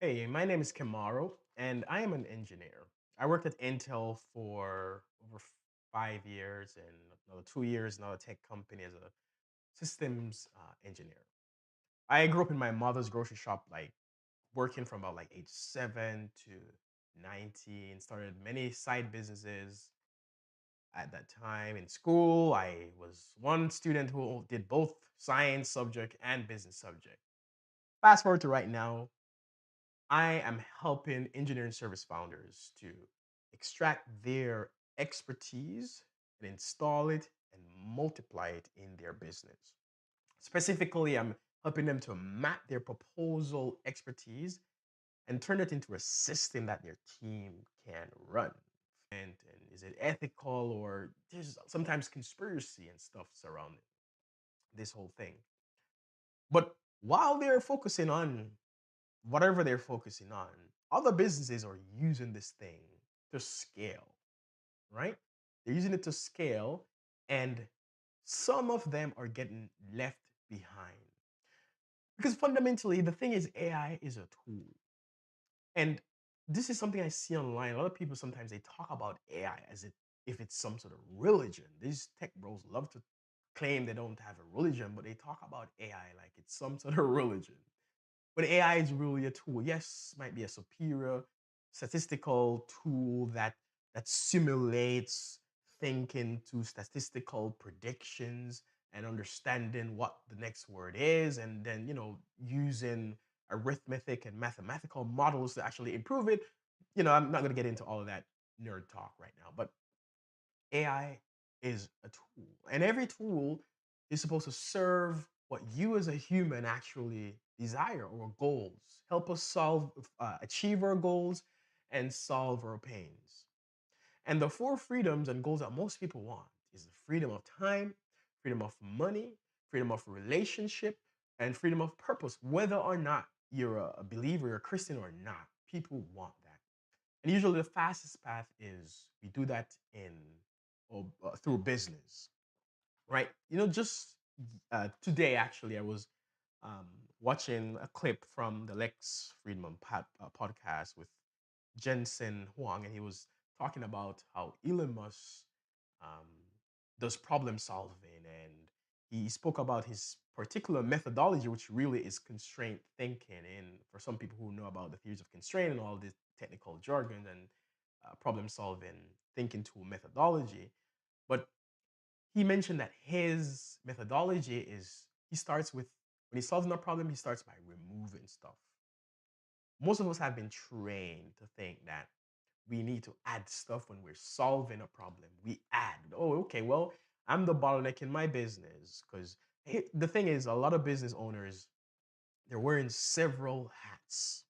Hey, my name is Kemaro, and I am an engineer. I worked at Intel for over 5 years and another 2 years in a tech company as a systems engineer. I grew up in my mother's grocery shop, like working from about like age 7 to 19. Started many side businesses at that time. In school, I was one student who did both science subject and business subject. Fast forward to right now, I am helping engineering service founders to extract their expertise and install it and multiply it in their business. Specifically, I'm helping them to map their proposal expertise and turn it into a system that their team can run. And is it ethical, or there's sometimes conspiracy and stuff surrounding this whole thing? But while they're focusing on whatever they're focusing on, other businesses are using this thing to scale, right? They're using it to scale, and some of them are getting left behind. Because fundamentally, the thing is, AI is a tool. And this is something I see online. A lot of people sometimes they talk about AI as if it's some sort of religion. These tech bros love to claim they don't have a religion, but they talk about AI like it's some sort of religion. But AI is really a tool. Yes, might be a superior statistical tool that simulates thinking to statistical predictions and understanding what the next word is, and then using arithmetic and mathematical models to actually improve it. I'm not going to get into all of that nerd talk right now, but AI is a tool, and every tool is supposed to serve what you as a human actually desire or goals, help us achieve our goals, and solve our pains. And the four freedoms and goals that most people want is the freedom of time, freedom of money, freedom of relationship, and freedom of purpose. Whether or not you're a believer, you're a Christian or not, people want that. And usually the fastest path is we do that in or through business, right? Just today actually, I was um, watching a clip from the Lex Friedman podcast with Jensen Huang, and he was talking about how Elon Musk um, does problem solving, and he spoke about his particular methodology, which really is constraint thinking. And for some people who know about the theories of constraint and all this technical jargon and problem solving thinking tool methodology, but he mentioned that his methodology is he starts with when he's solving a problem, he starts by removing stuff. Most of us have been trained to think that we need to add stuff when we're solving a problem. We add, oh, okay, well, I'm the bottleneck in my business. Because the thing is, a lot of business owners, they're wearing several hats.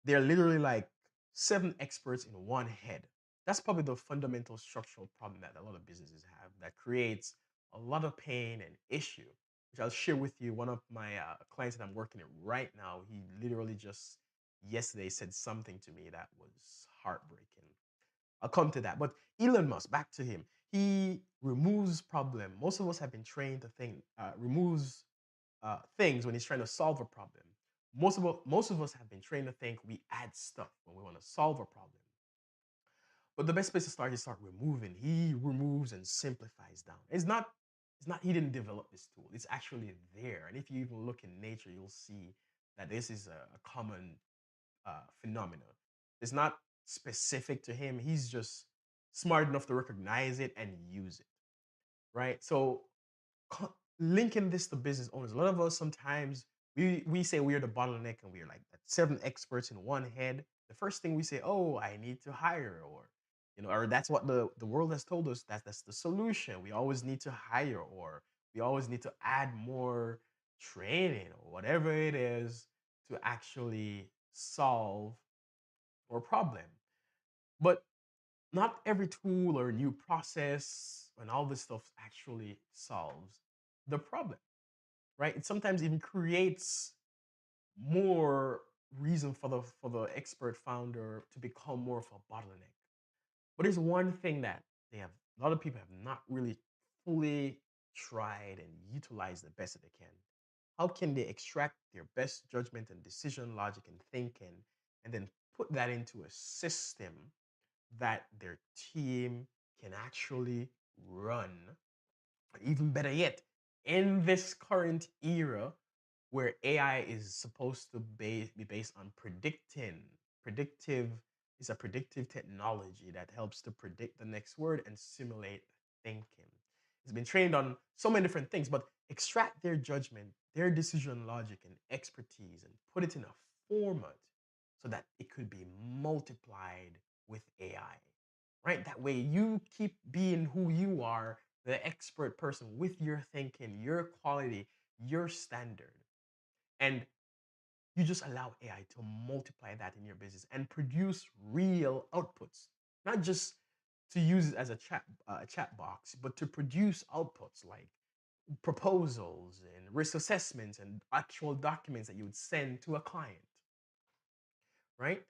They're literally like seven experts in one head. That's probably the fundamental structural problem that a lot of businesses have that creates a lot of pain and issue, which I'll share with you. One of my clients that I'm working with right now, he literally just yesterday said something to me that was heartbreaking. I'll come to that. But Elon Musk, back to him. He removes problem. Most of us have been trained to think, removes things when he's trying to solve a problem. Most of us have been trained to think we add stuff when we want to solve a problem. But the best place to start is start removing. He removes and simplifies down. It's not he didn't develop this tool. It's actually there. And if you even look in nature, you'll see that this is a common phenomena. It's not specific to him. He's just smart enough to recognize it and use it. Right. So linking this to business owners, a lot of us sometimes we say we're the bottleneck and we're like seven experts in one head. The first thing we say, oh, I need to hire, or or that's what the world has told us, that's the solution. We always need to hire, or we always need to add more training or whatever it is to actually solve our problem. But not every tool or new process and all this stuff actually solves the problem, right? It sometimes even creates more reason for the expert founder to become more of a bottleneck. But there's one thing that they have a lot of people have not really fully tried and utilized the best that they can. How can they extract their best judgment and decision logic and thinking and then put that into a system that their team can actually run? Even better yet, in this current era where AI is supposed to be based on predictive, is a predictive technology that helps to predict the next word and simulate thinking. It's been trained on so many different things, but extract their judgment, their decision logic, and expertise and put it in a format so that it could be multiplied with AI, right? That way you keep being who you are, the expert person with your thinking, your quality, your standard. And you just allow AI to multiply that in your business and produce real outputs, not just to use it as a chat box, but to produce outputs like proposals and risk assessments and actual documents that you would send to a client, right?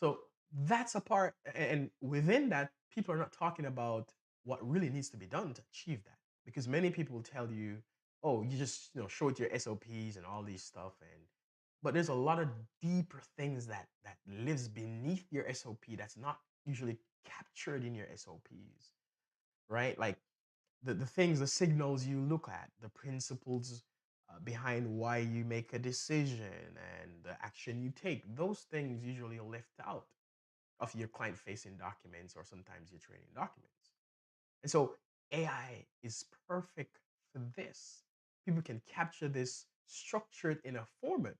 So that's a part, and within that, people are not talking about what really needs to be done to achieve that. Because many people will tell you, oh, you just show it your SOPs and all these stuff, and but there's a lot of deeper things that lives beneath your SOP that's not usually captured in your SOPs, right? Like the things, the signals you look at, the principles behind why you make a decision and the action you take. Those things usually are left out of your client facing documents or sometimes your training documents. And so AI is perfect for this. People can capture this structured in a format.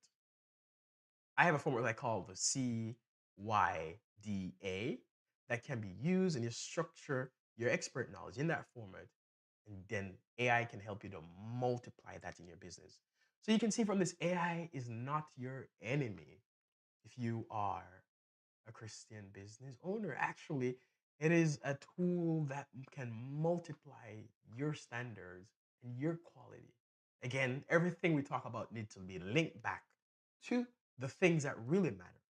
I have a format I call the CYDA that can be used and you structure your expert knowledge in that format. And then AI can help you to multiply that in your business. So you can see from this, AI is not your enemy if you are a Christian business owner. Actually, it is a tool that can multiply your standards and your quality. Again, everything we talk about needs to be linked back to the things that really matter: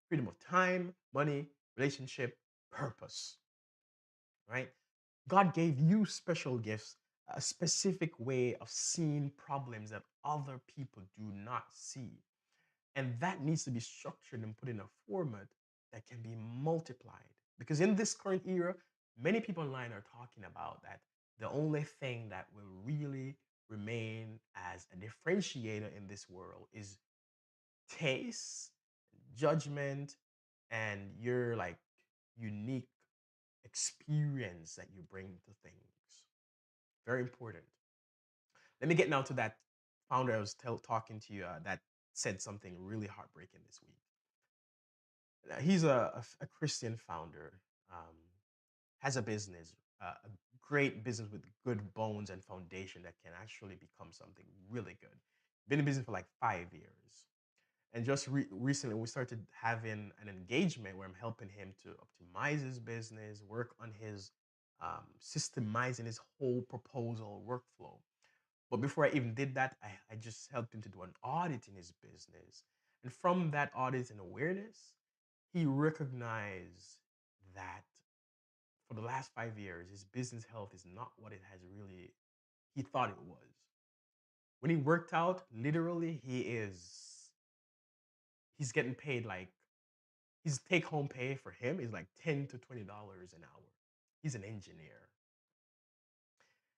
freedom of time, money, relationship, purpose, right? God gave you special gifts, a specific way of seeing problems that other people do not see. And that needs to be structured and put in a format that can be multiplied. Because in this current era, many people online are talking about that the only thing that will really remain as a differentiator in this world is taste, judgment, and your like unique experience that you bring to things. Very important. Let me get now to that founder I was talking to you that said something really heartbreaking this week. He's a Christian founder, um, has a business, a great business with good bones and foundation that can actually become something really good. Been in business for like 5 years. And just recently, we started having an engagement where I'm helping him to optimize his business, work on his systemizing his whole proposal workflow. But before I even did that, I just helped him to do an audit in his business. And from that audit and awareness, he recognized that for the last 5 years, his business health is not what it has really, he thought it was. When he worked out, literally, he's getting paid like, his take home pay for him is like $10 to $20 an hour. He's an engineer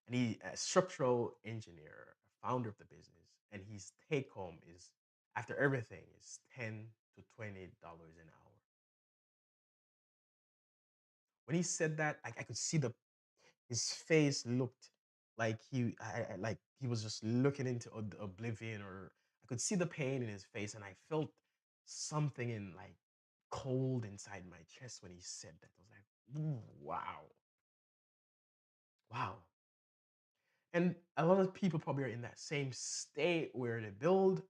and he a structural engineer, a founder of the business, and his take home is after everything is $10 to $20 an hour. When he said that, I could see the his face looked like like he was just looking into oblivion, or I could see the pain in his face, and I felt something in like cold inside my chest when he said that. I was like, "Ooh, wow, wow." And a lot of people probably are in that same state where they build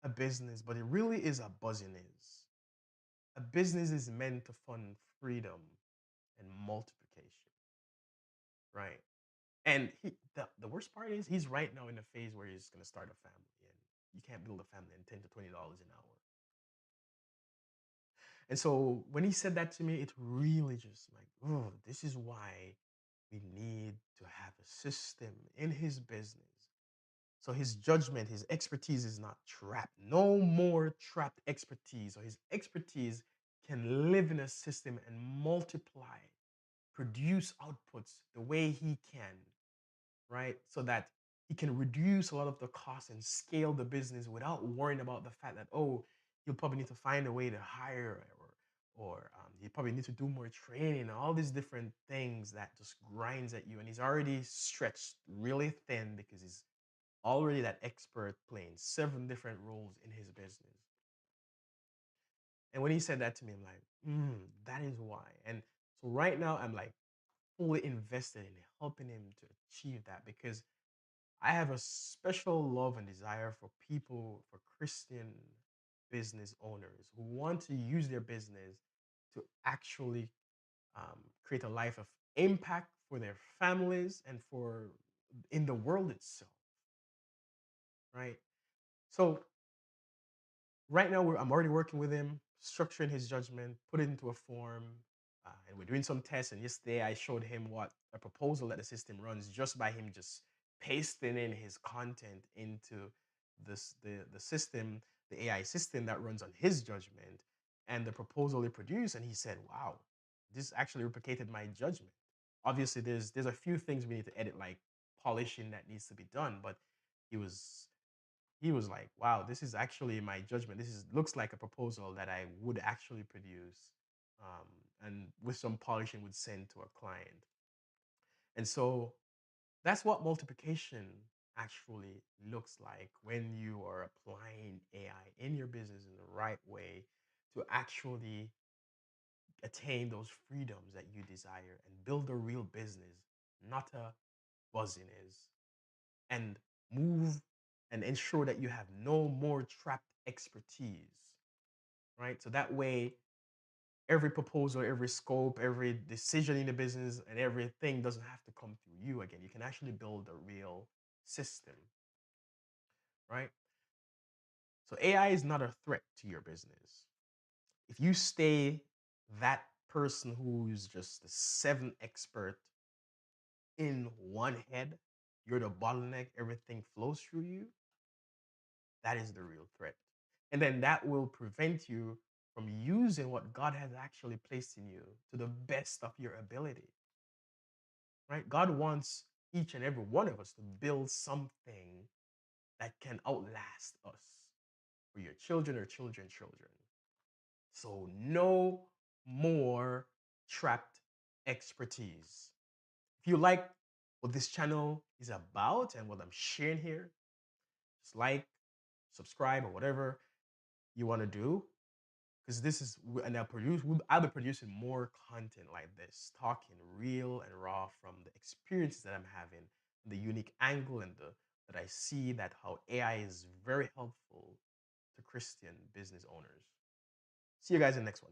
a business, but it really is a business. A business is meant to fund freedom and multiplication, right? And the worst part is he's right now in a phase where he's going to start a family, and you can't build a family in $10 to $20 an hour. And so when he said that to me, it really just like, oh, this is why we need to have a system in his business So his judgment, his expertise is not trapped. No more trapped expertise. Or his expertise can live in a system and multiply, produce outputs the way he can, right? So that he can reduce a lot of the costs and scale the business without worrying about the fact that, oh, you'll probably need to find a way to hire, or you probably need to do more training, all these different things that just grinds at you. And he's already stretched really thin because he's already that expert playing 7 different roles in his business. And when he said that to me, I'm like, that is why. And so right now, I'm like fully invested in helping him to achieve that because I have a special love and desire for people, for Christian business owners who want to use their business to actually create a life of impact for their families and for in the world itself, right? So right now I'm already working with him, structuring his judgment, put it into a form, and we're doing some tests. And yesterday I showed him what a proposal that the system runs just by him just pasting in his content into the system, the AI system that runs on his judgment, and the proposal he produced. And he said, "Wow, this actually replicated my judgment." Obviously, there's a few things we need to edit, like polishing that needs to be done, but he was he was like, "Wow, this is actually my judgment. This is looks like a proposal that I would actually produce, um, and with some polishing would send to a client." And so that's what multiplication actually looks like when you are applying AI in your business in the right way to actually attain those freedoms that you desire and build a real business, not a buzziness, and move and ensure that you have no more trapped expertise, right? So that way, every proposal, every scope, every decision in the business, and everything doesn't have to come through you again. You can actually build a real system, right? So AI is not a threat to your business. If you stay that person who's just the seventh expert in one head, you're the bottleneck, everything flows through you, that is the real threat. And then that will prevent you from using what God has actually placed in you to the best of your ability, right? God wants each and every one of us to build something that can outlast us for your children or children's children. So, no more trapped expertise. If you like what this channel is about and what I'm sharing here, just like, subscribe, or whatever you want to do, because this is and I'll be producing more content like this, talking real and raw from the experiences that I'm having, the unique angle and the that I see that how AI is very helpful to Christian business owners. See you guys in the next one.